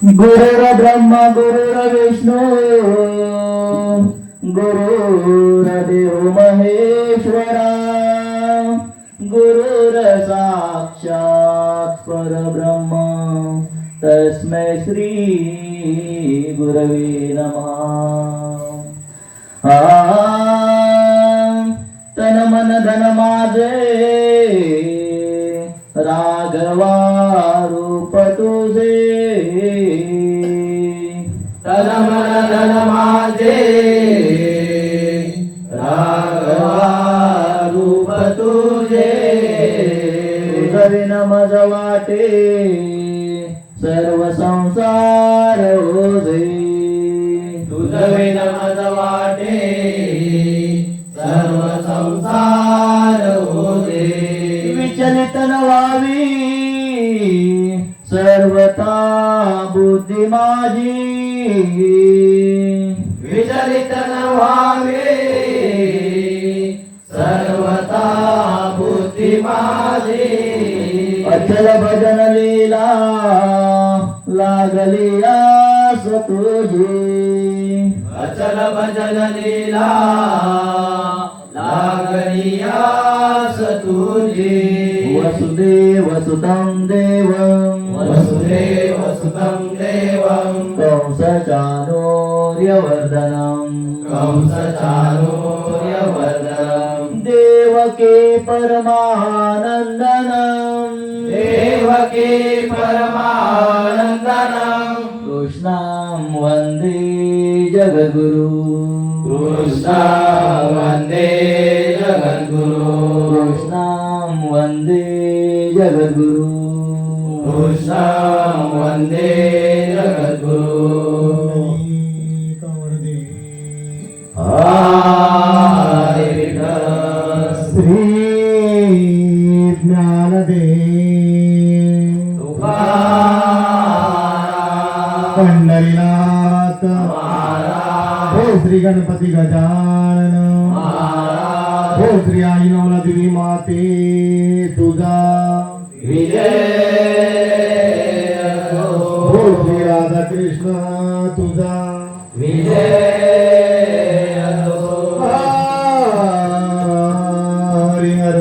गुरुर्ब्रह्मा गुरुर्विष्णू गुरुर्देव महेश्वरा गुरुर साक्षात् परब्रह्म तस्मै श्री गुरवे नमः। तन मन धन माझे राघवा रूप तुझे, तन मन धन माझे राघवा रूप तुझे, तुझे नमज वाटे सर्व संसार ओझे, तुझे नमज वाटे सर्व संसार ओझे, विचलित न व्हावी सर्वथा बुद्धी माझी, विचलित न व्हावे सर्वथा बुद्धी माझी, अचल भजन लीला लागली आस तुझी, अचल भजन लीला लागली आस तुझी, वसुदेव सुतं देवं वसुदेव सुतं देवं कंसचाणूर्यवर्धनं कंसचाणूर्यवर्धनं देवके परमानन्दनं देवकी परमानन्दनं कृष्णं वन्दे जगद्गुरु, कृष्णं वन्दे जगद्गुरु, कृष्णं वन्दे जगद्गुरु, कृष्णं वन्दे जगद्गुरु। हरे विठ्ठल श्री ज्ञानदेव तुकाराम पंढरीनाथ महाराज हो श्री गणपती गजानन महाराज हो श्री आई नवला देवी माते तुझा विजय हो श्री राधा कृष्ण तुझा विजय हरि हर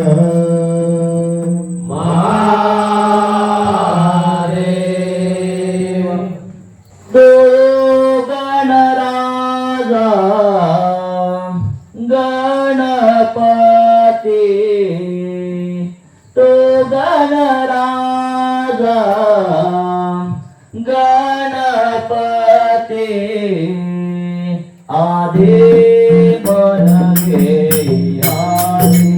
महादेव तो गणराजा गणपती, तो गणराजा गणपती आधी मन घेई आधी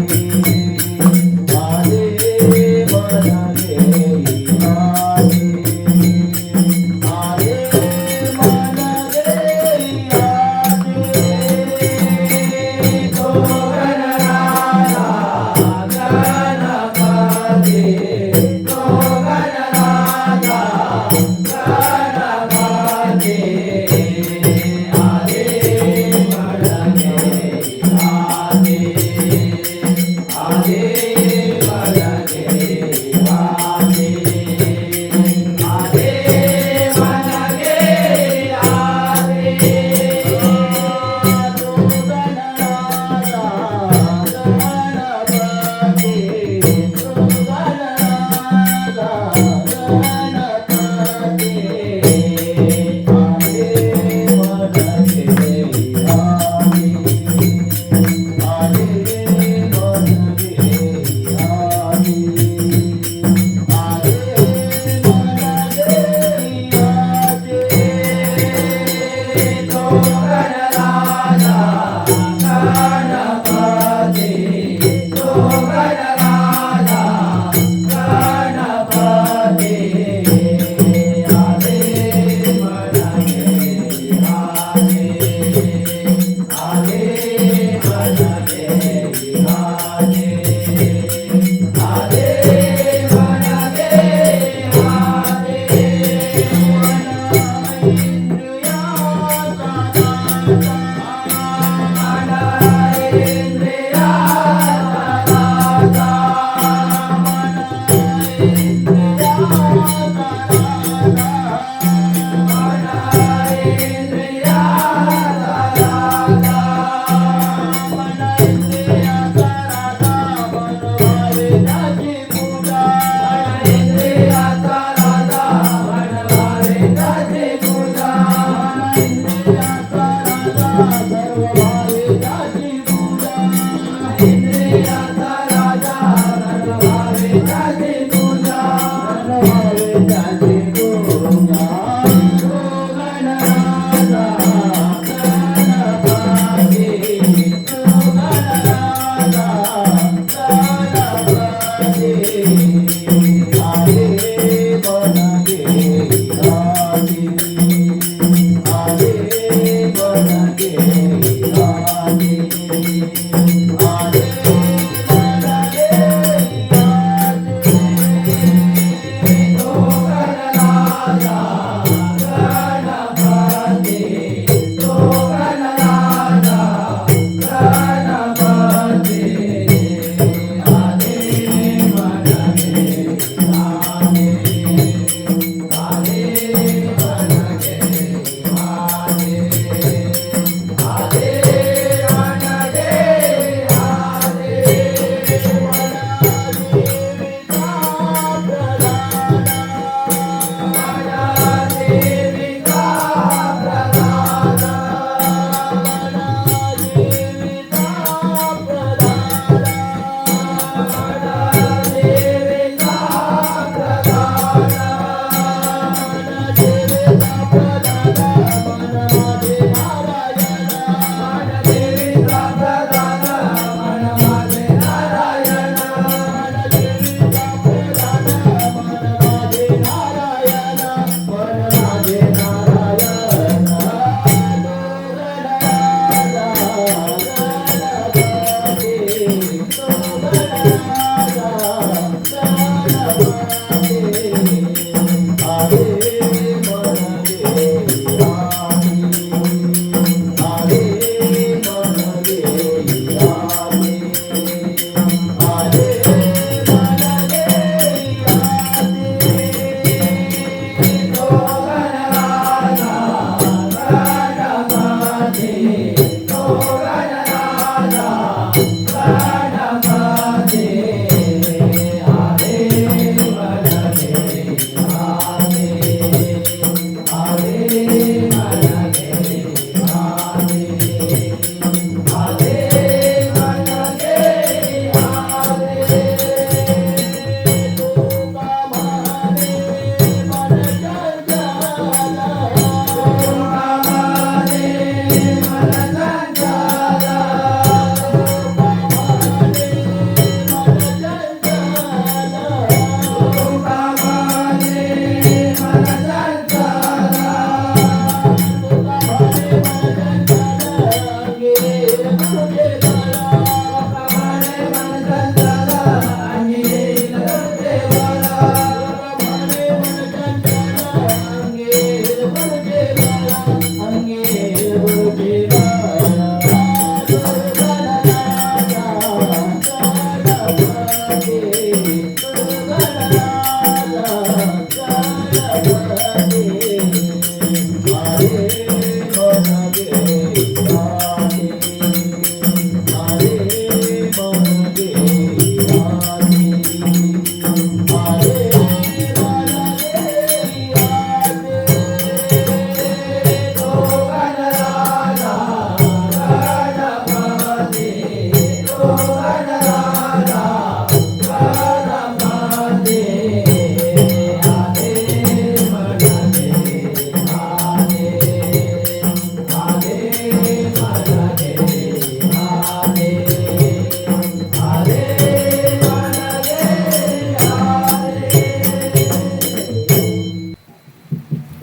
मन घेई आधी मन घेई तो गणराजा गणपती, तो गणराजा गणपती आधी मन घेई आधी मन घेई आधी मन घेई आधी।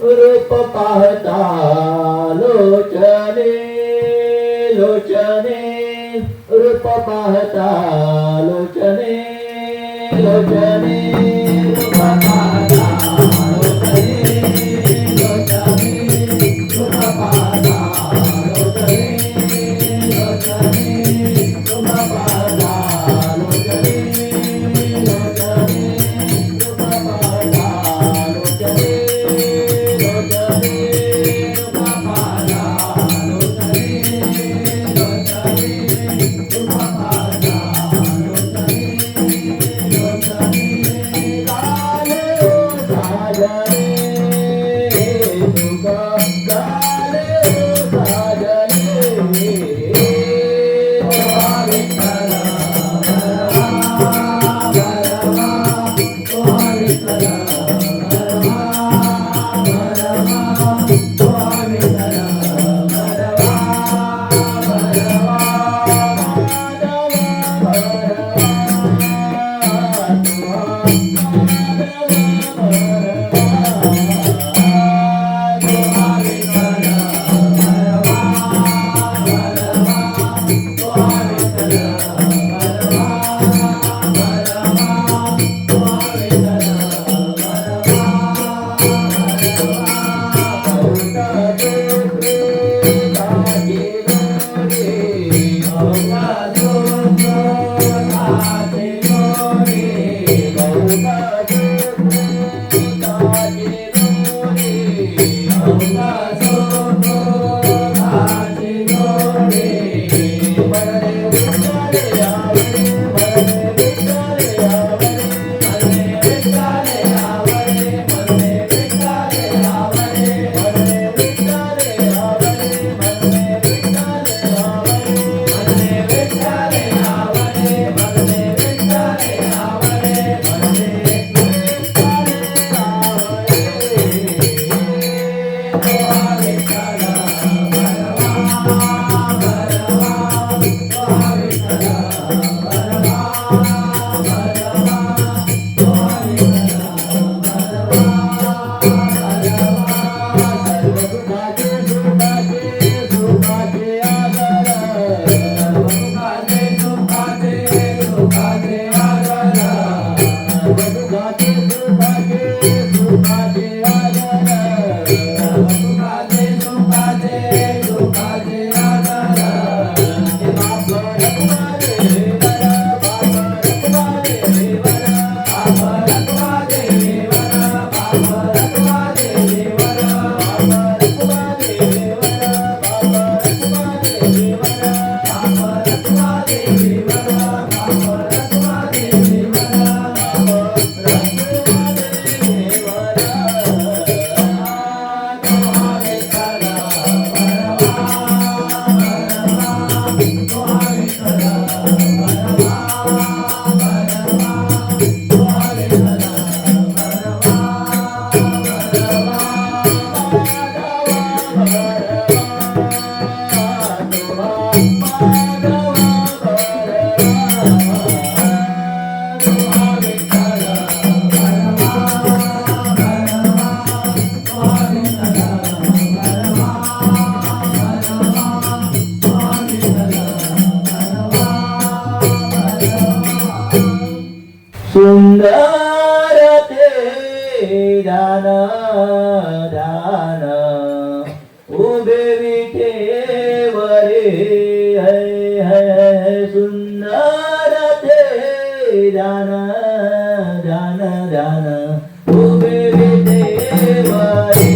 रूप पाहता लोचने लोचने रूप पाहता लोचने लोचने रूप पाहता लोचने लोचने रूप पाहता लोचने लोचने रूप पाहता लोचने लोचने रूप पाहता लोचने ध्यान उभे विठेवरे है सुंदर ते ध्यान ध्यान ध्यान उभे विठेवरे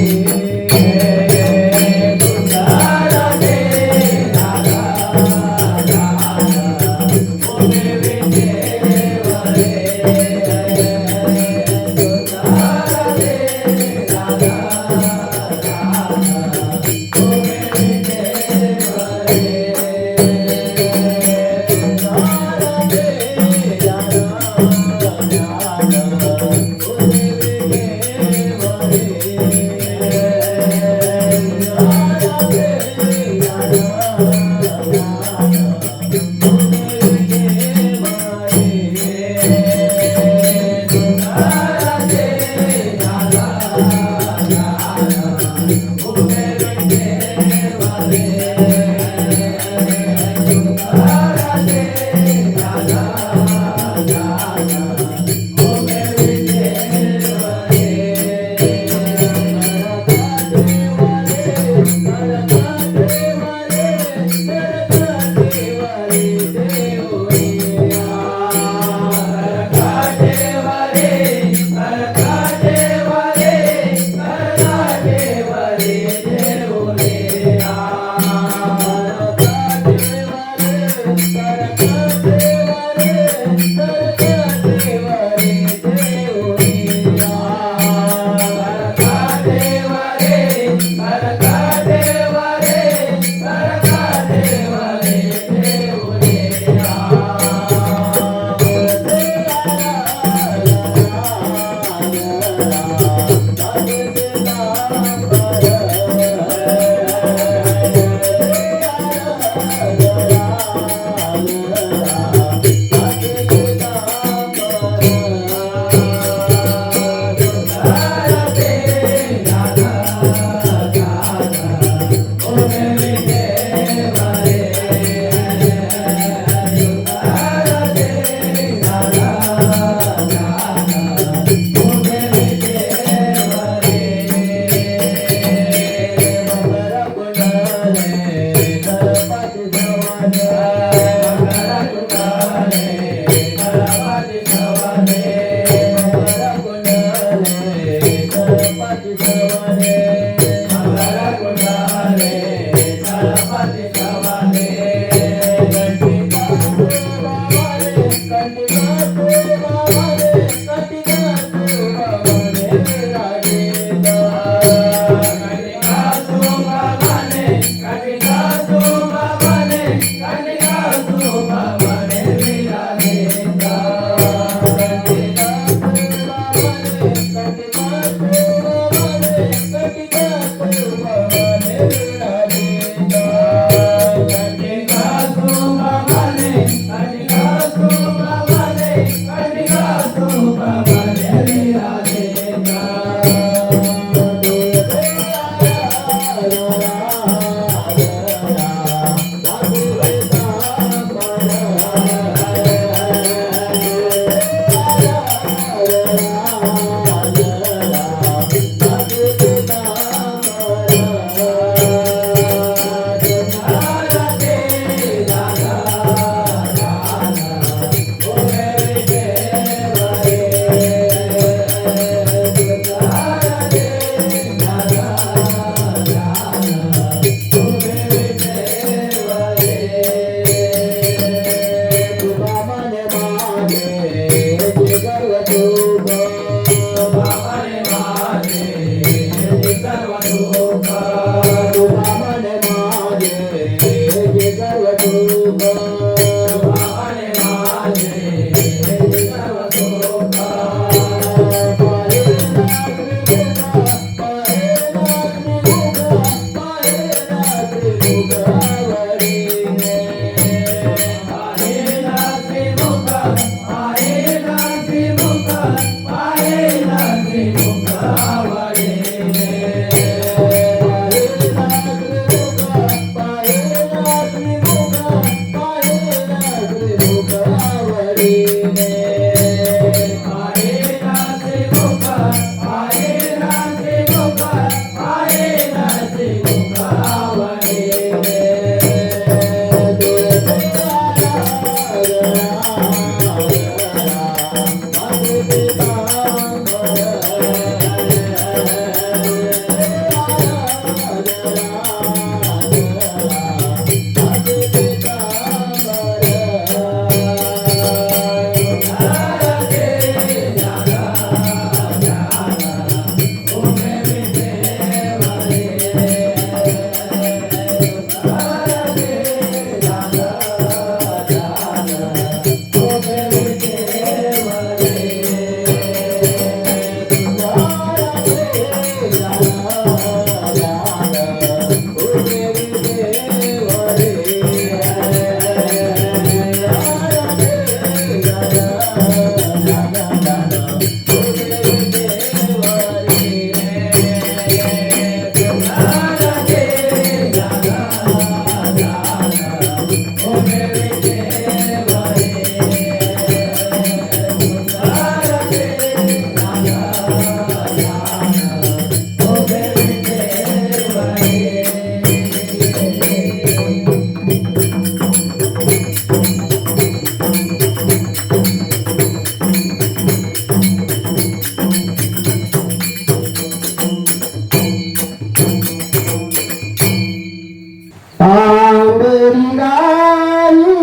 गाई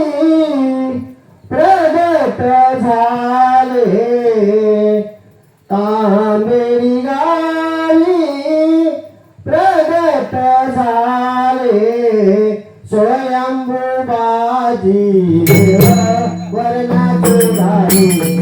प्रगट झाले तांबेरी गाई प्रगट झाले स्वयंभू बाजी देव वर्णात झाली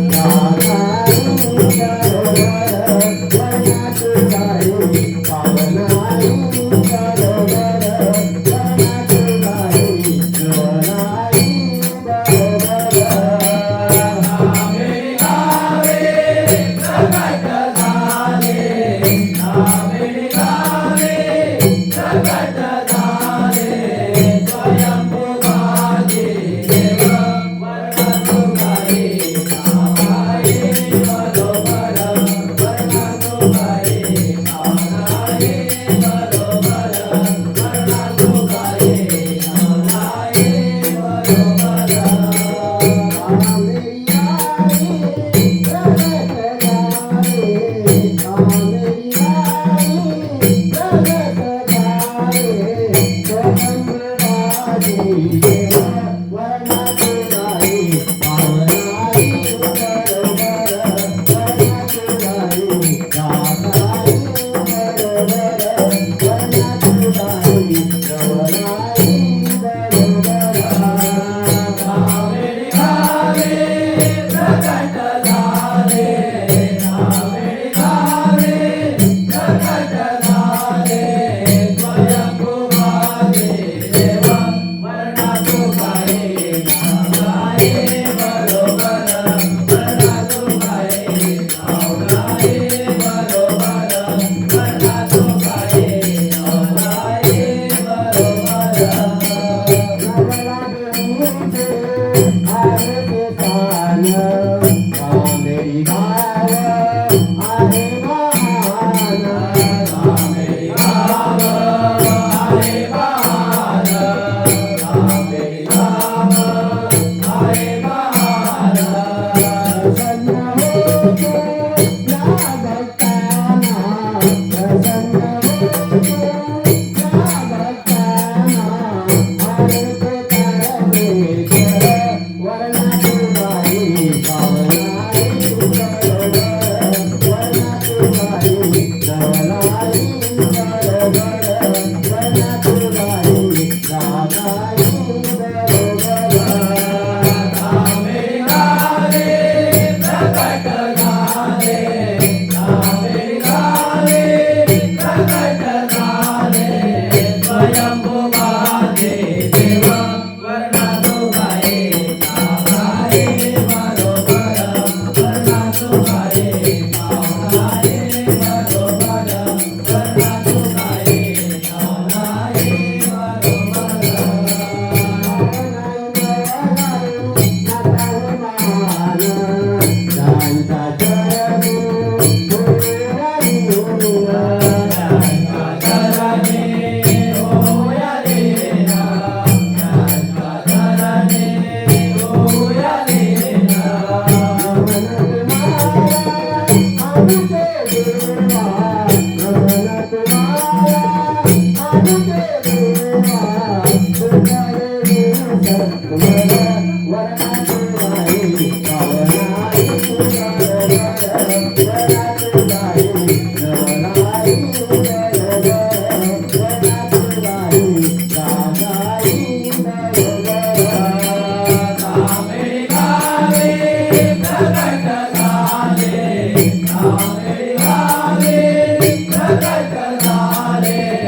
प्रगट झाले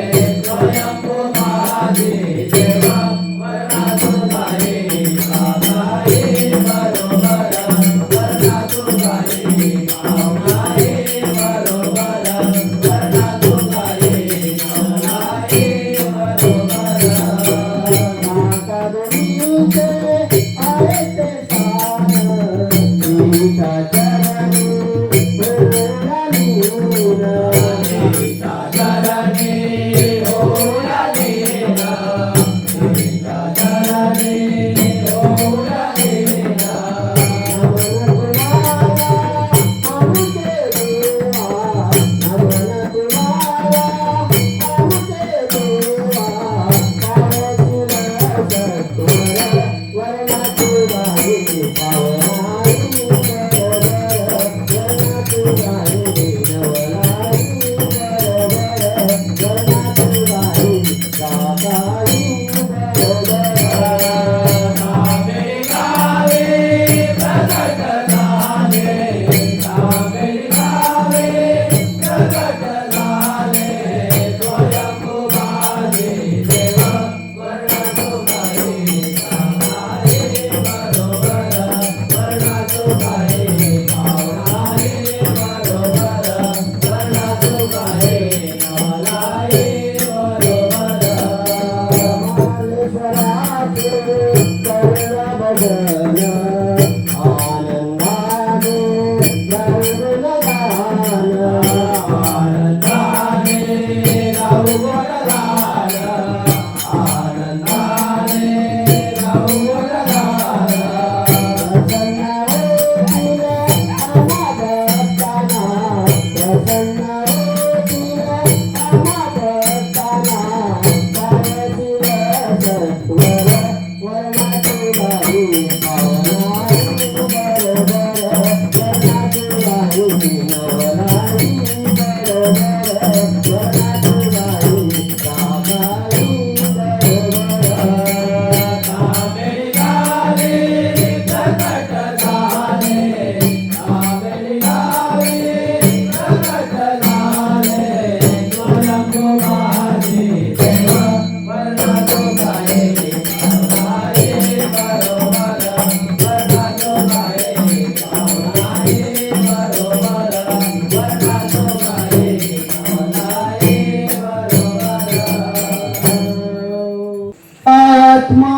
आत्मा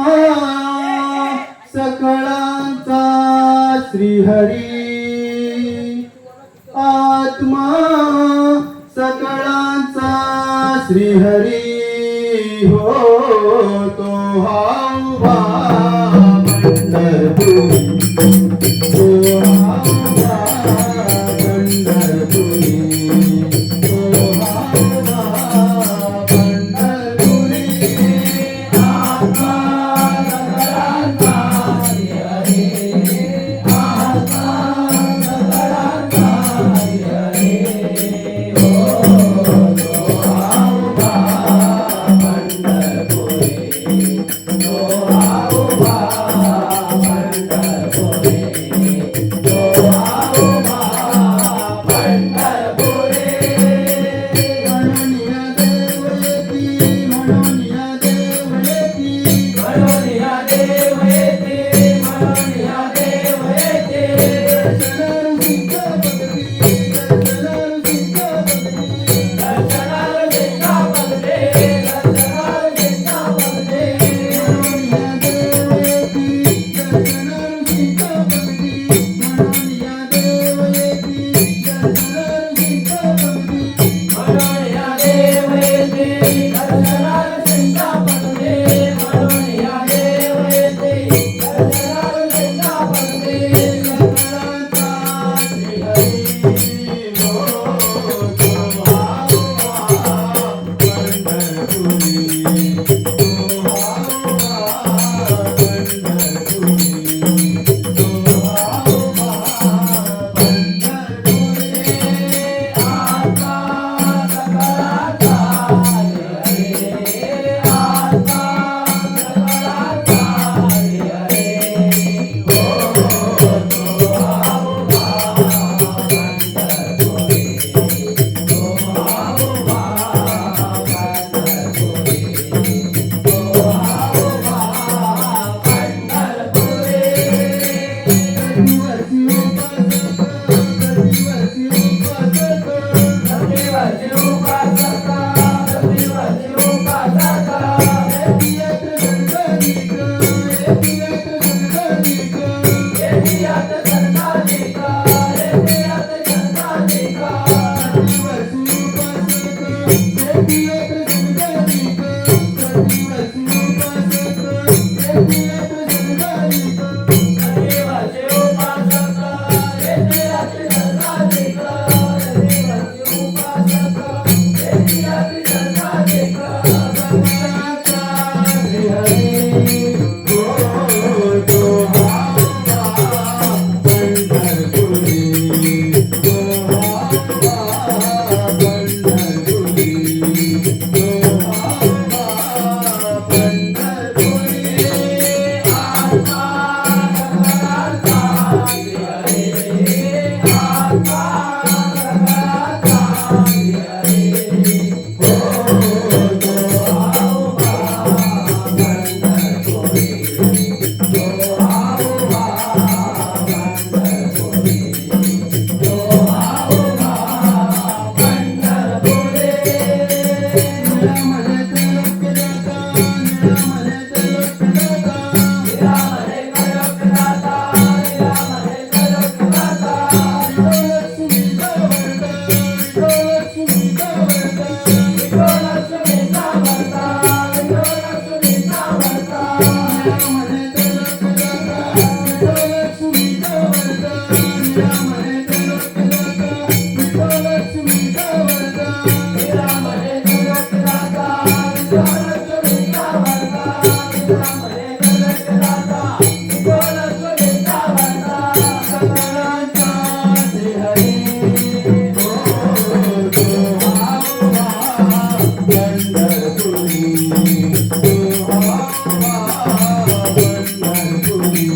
सकळांचा श्रीहरी, आत्मा सकळांचा श्रीहरी हो तो हा उभा पंढरपुरी, तो हा उभा पंढरपुरी, तो हा उभा पंढरपुरी. पंढरपुरी तो हावा पंढरपुरी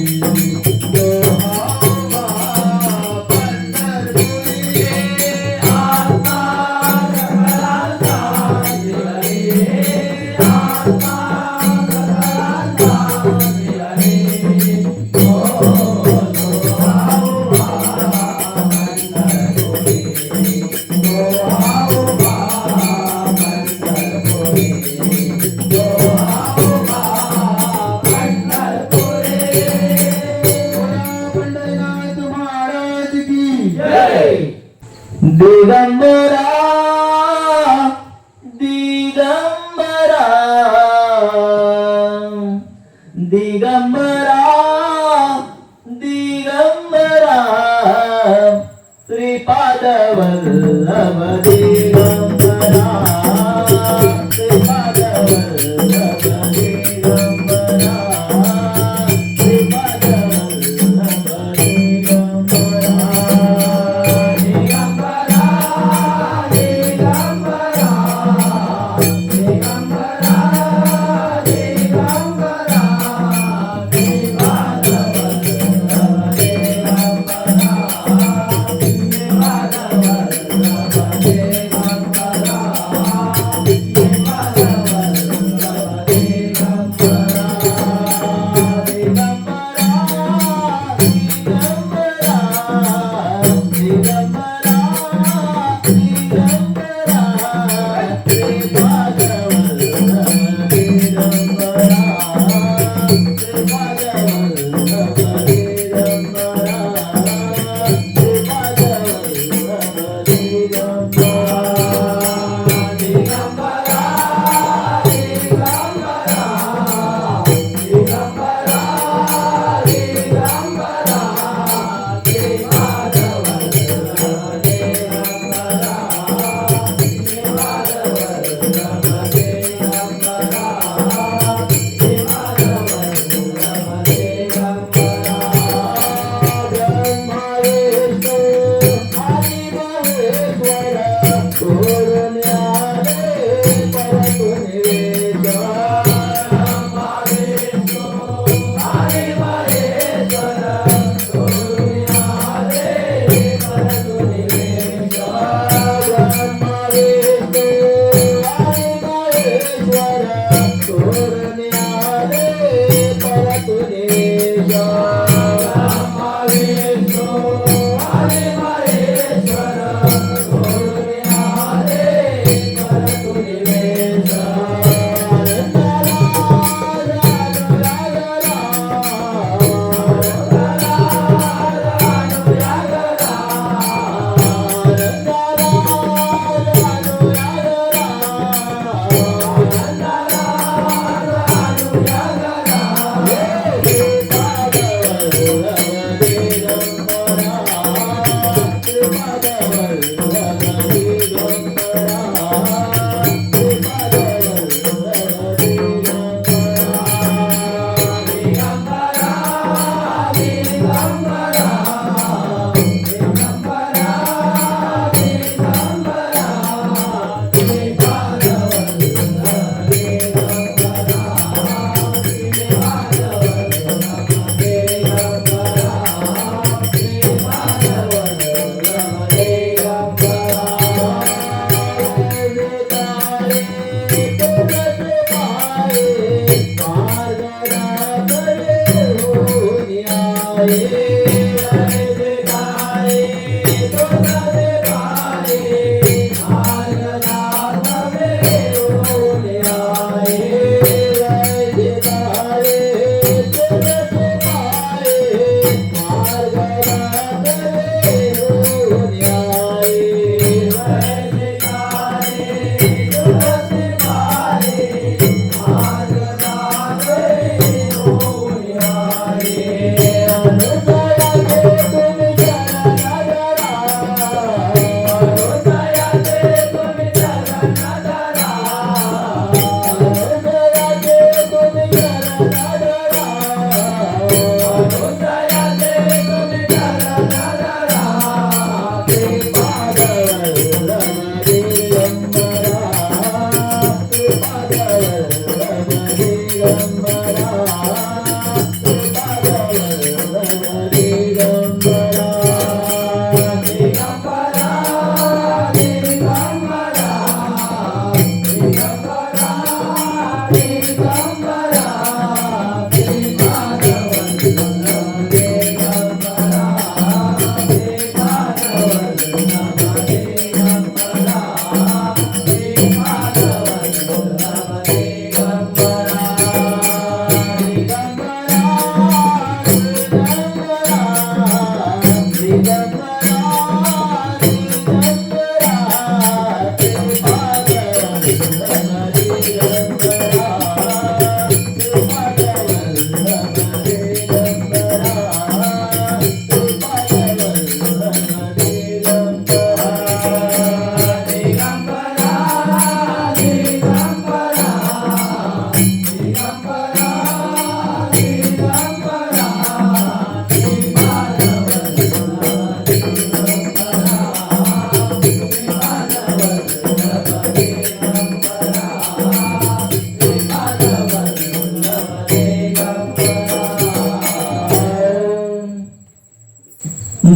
तो हावा पंढरपुरी आत्मा जगराता जिवरे आत्मा जगराता जिवरे ओ पंढरीनाथ महाराज की दिगंबरा दिगंबरा दिगंबरा दिगंबरा श्रीपाद वल्लभ दिगंबरा श्रीपाद वल्लभ दिगंबरा श्रीपाद वल्लभ दिगंबरा दिगंबरा दिगंबरा दिगंबरा दिगंबरा श्रीपाद वल्लभ दिगंबरा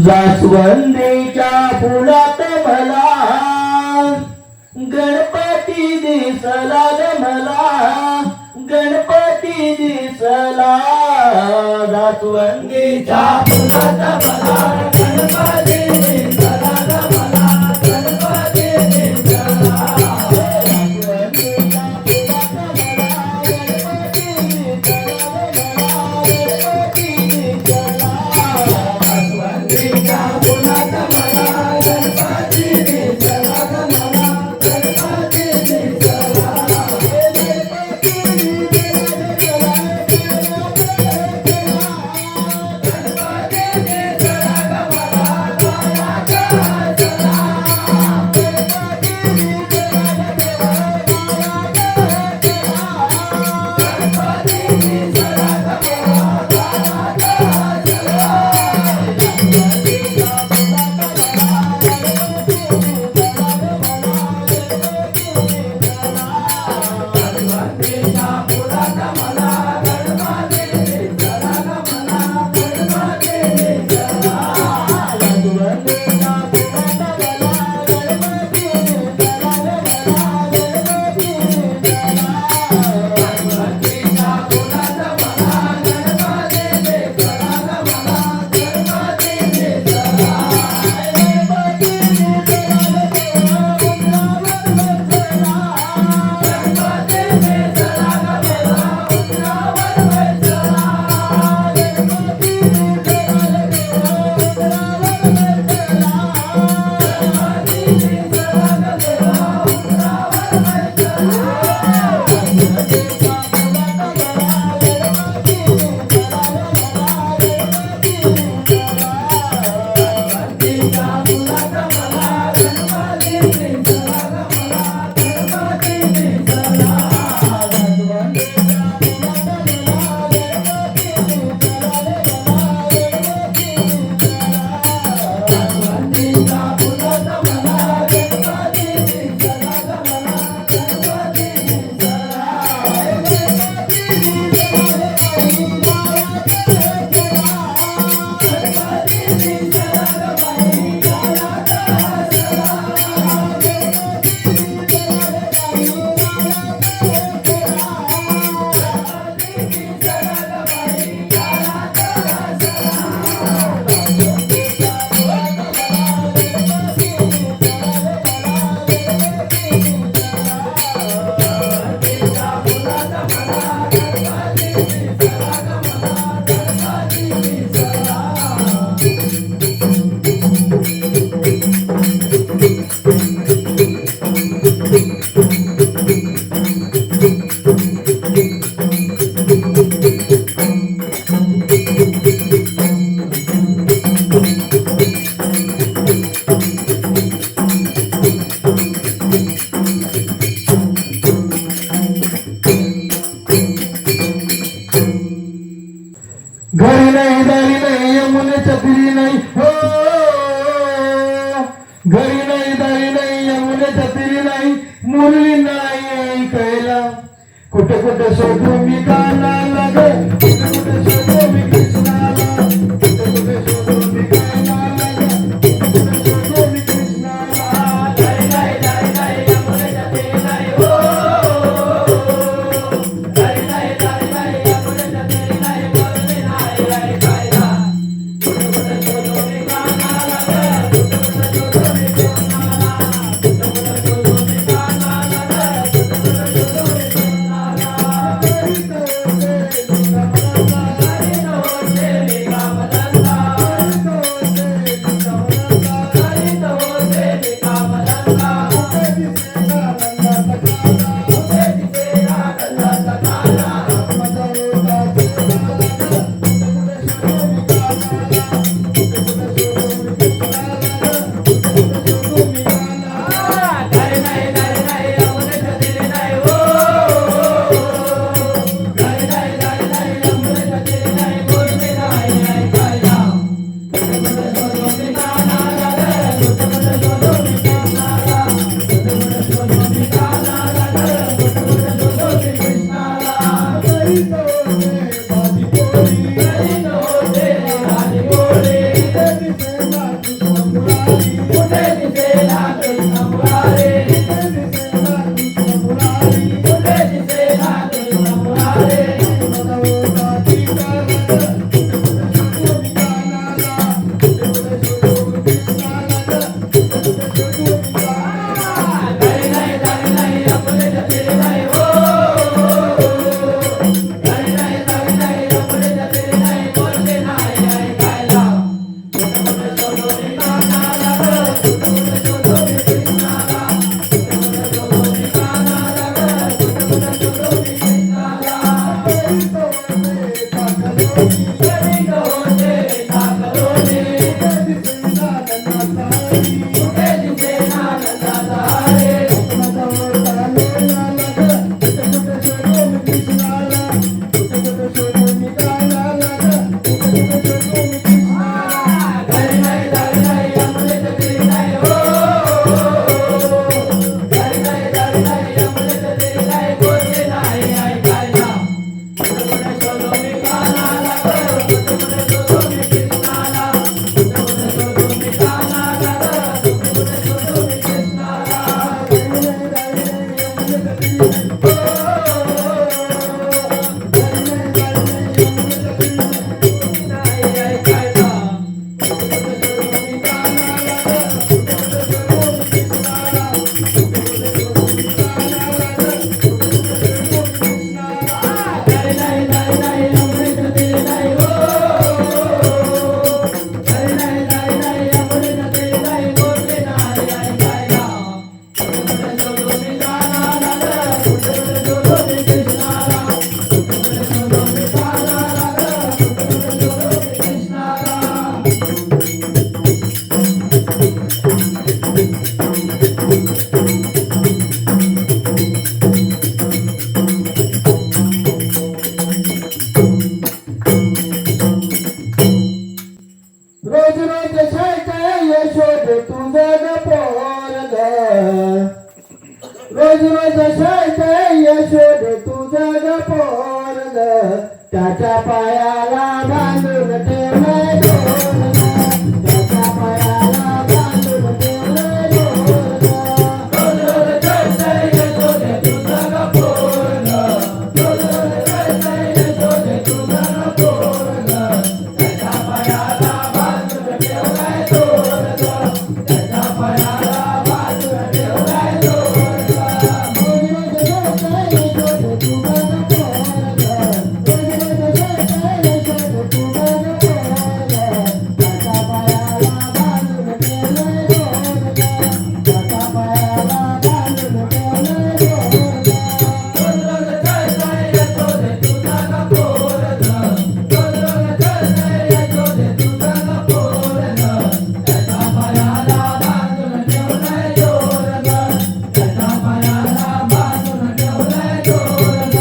जास्वंदीच्या फुलात मला गणपती दिसला ग मला, गणपती दिसला. जास्वंदीच्या फुलात मला गणपती दिसला ग मला, गणपती दिसला. जास्वंदीच्या फुलात मला गणपती दिसला ग मला, गणपती दिसला. जास्वंदीच्या फुलात मला गणपती दिसला ग मला, गणपती दिसला. घरी नाही दारी नाही यमुनेच्या तिरी नाही हो, घरी नाही दारी नाही यमुनेच्या तिरी नाही, मुरली नाही ऐकायला. कुठे कुठे शोधू मी कानाला ग, कुठे कुठे शोधू मी कृष्णाला, कुठे कुठे शोधू मी कानाला ग, कुठे कुठे शोधू मी कृष्णाला. घरी नाही दारी नाही यमुनेच्या तिरी नाही हो, घरी नाही दारी नाही यमुनेच्या तिरी नाही, मुरली नाही ऐकायला. कुठे कुठे शोधू मी कानाला ग, कुठे कुठे शोधू मी कृष्णाला, कुठे कुठे शोधू मी कानाला ग, कुठे कुठे शोधू मी कृष्णाला. पोरग त्याच्या पायाला बांधून ठेवलंय दोरग. त्याच्या पायाला बांधून ठेवलंय दोरग. रोज रोज कळतंय यशोदे तुझं ग पोरग. रोज रोज कळतंय यशोदे तुझं ग पोरग. त्याच्या पायाला बांधून ठेवलाय दोरग. त्याच्या पायाला बांधून ठेवलाय दोरग. रोज रोज कळतंय यशोदे तुझं ग पोरग. रोज रोज कळतंय यशोदे तुझं ग पोरग. त्याच्या पायाला बांधून ठेवलाय दोरग. त्याच्या पायाला बांधून ठेवलाय दोरग.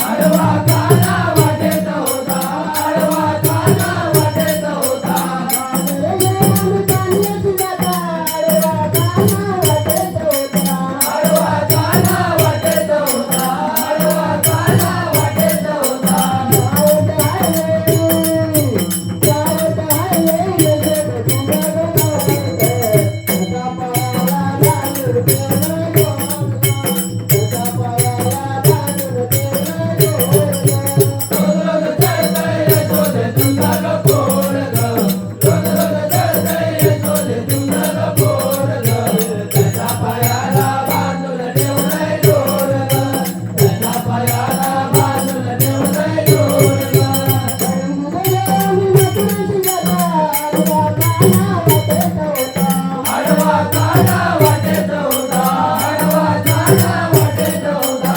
आडवा काना वाटेत होता. आडवा काना वाटेत होता. आडवा काना वाटेत होता. आडवा काना वाटेत होता. रोज रोज कळतंय यशोदे तुझं ग पोरग. रोज रोज कळतंय यशोदे तुझं ग पोरग. त्याच्या पायाला बांधून ठेवलंय दोरग. त्याच्या पायाला बांधून ठेवलंय दोरग. आडवा काना वाटेत होता. आडवा काना वाटेत होता.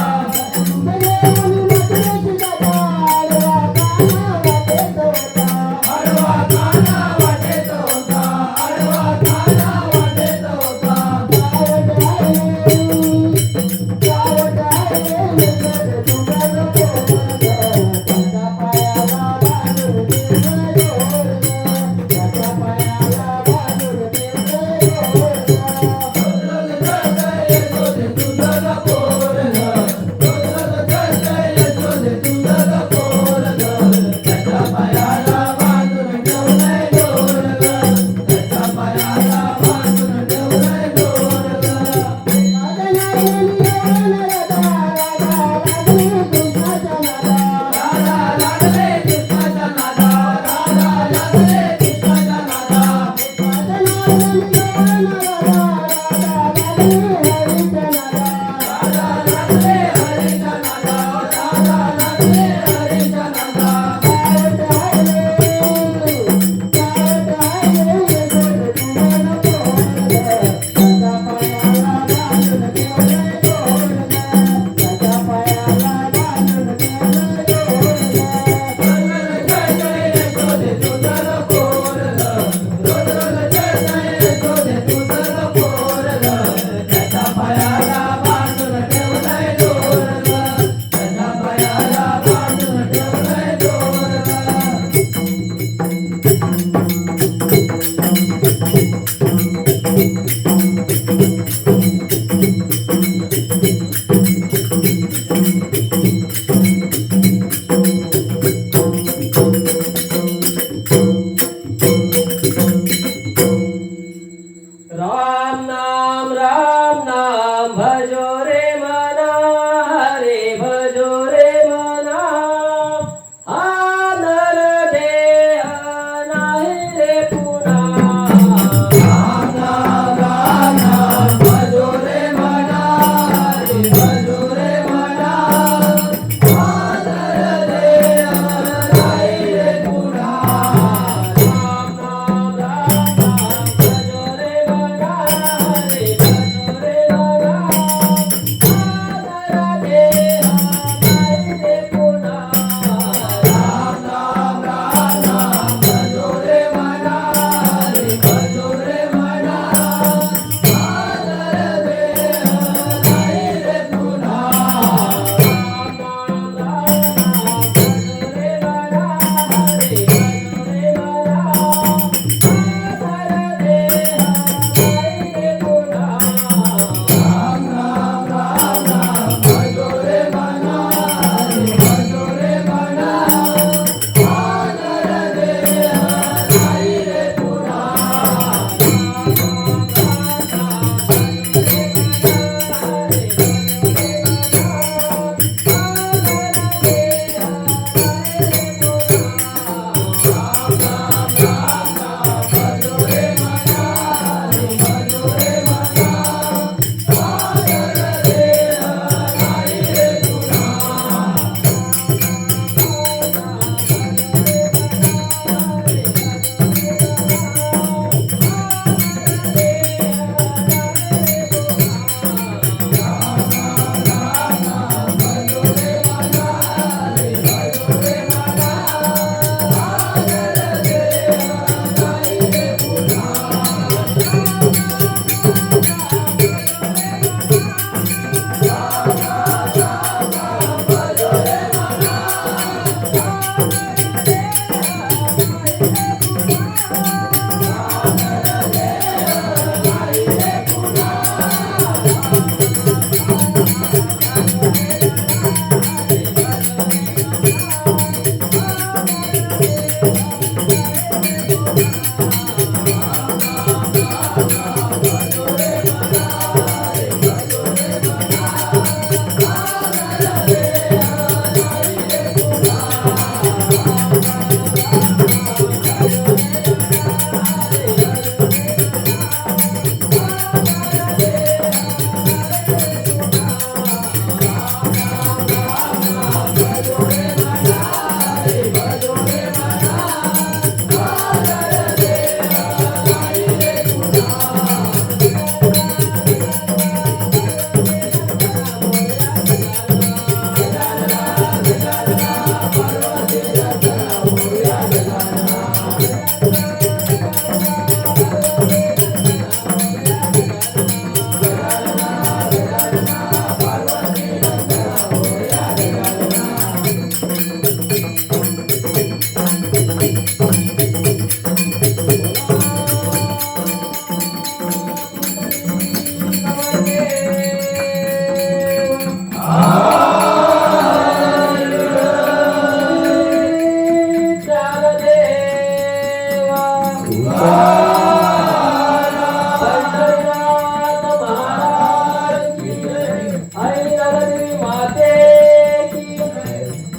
आडवा काना वाटेत होता. आडवा काना वाटेत होता. रोज रोज कळतंय यशोदे तुझं ग पोरग. रोज रोज कळतंय यशोदे तुझं ग पोरग. त्याच्या पायाला बांधून ठेवलंय दोरग. त्याच्या पायाला बांधून ठेवलंय दोरग. राधा लागले कृष्णाच्या नादा. राधा लागले कृष्णाच्या नादा. राधा लागले हरीच्या नादा. राधा लागले हरीच्या नादा. रोज रोज कळतंय यशोदे तुझं ग पोरग. रोज रोज कळतंय यशोदे तुझं ग पोरग. त्याच्या पायाला बांधून ठेवलंय दोरग. त्याच्या पायाला बांधून ठेवलंय दोरग. राम नाम भजो रे मना. हरे भजो रे मना. आदर देह नाही रे पुन्हा. राम नाम भजो रे मना. हरे भजो रे मना. आदर देह नाही रे पुन्हा. राम नाम भजो रे मना.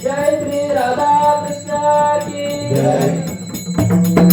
जय श्री राधा कृष्ण की जय।